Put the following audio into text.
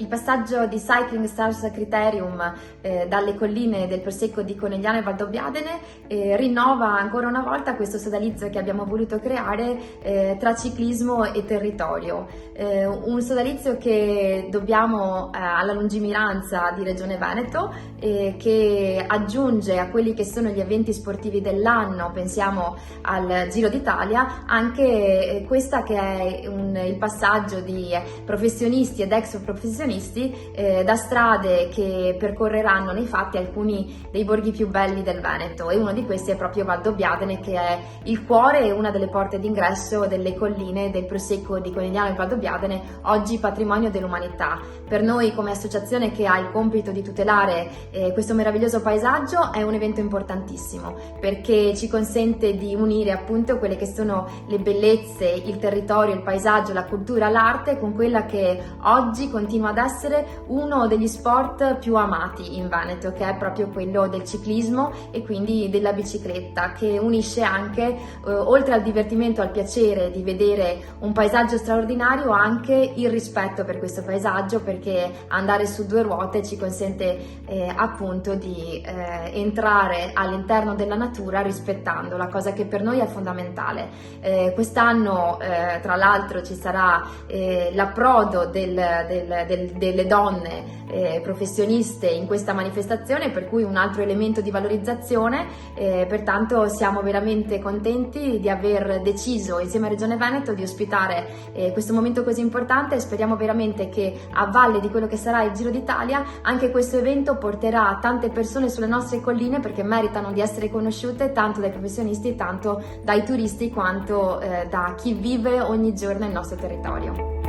Il passaggio di Cycling Stars Criterium dalle colline del Prosecco di Conegliano e Valdobbiadene rinnova ancora una volta questo sodalizio che abbiamo voluto creare tra ciclismo e territorio. Un sodalizio che dobbiamo alla lungimiranza di Regione Veneto, che aggiunge a quelli che sono gli eventi sportivi dell'anno, pensiamo al Giro d'Italia, anche questa che è il passaggio di professionisti ed ex professionisti da strade che percorreranno nei fatti alcuni dei borghi più belli del Veneto, e uno di questi è proprio Valdobbiadene, che è il cuore e una delle porte d'ingresso delle colline del Prosecco di Conegliano e Valdobbiadene, oggi patrimonio dell'umanità. Per noi come associazione che ha il compito di tutelare questo meraviglioso paesaggio è un evento importantissimo, perché ci consente di unire appunto quelle che sono le bellezze, il territorio, il paesaggio, la cultura, l'arte con quella che oggi continua ad essere uno degli sport più amati in Veneto, che è proprio quello del ciclismo e quindi della bicicletta, che unisce anche, oltre al divertimento, al piacere di vedere un paesaggio straordinario, anche il rispetto per questo paesaggio, perché andare su due ruote ci consente appunto di entrare all'interno della natura rispettandola, cosa che per noi è fondamentale. Quest'anno tra l'altro ci sarà l'approdo delle donne professioniste in questa manifestazione, per cui un altro elemento di valorizzazione, pertanto siamo veramente contenti di aver deciso insieme a Regione Veneto di ospitare questo momento così importante, e speriamo veramente che a valle di quello che sarà il Giro d'Italia anche questo evento porterà tante persone sulle nostre colline, perché meritano di essere conosciute tanto dai professionisti, tanto dai turisti, quanto da chi vive ogni giorno il nostro territorio.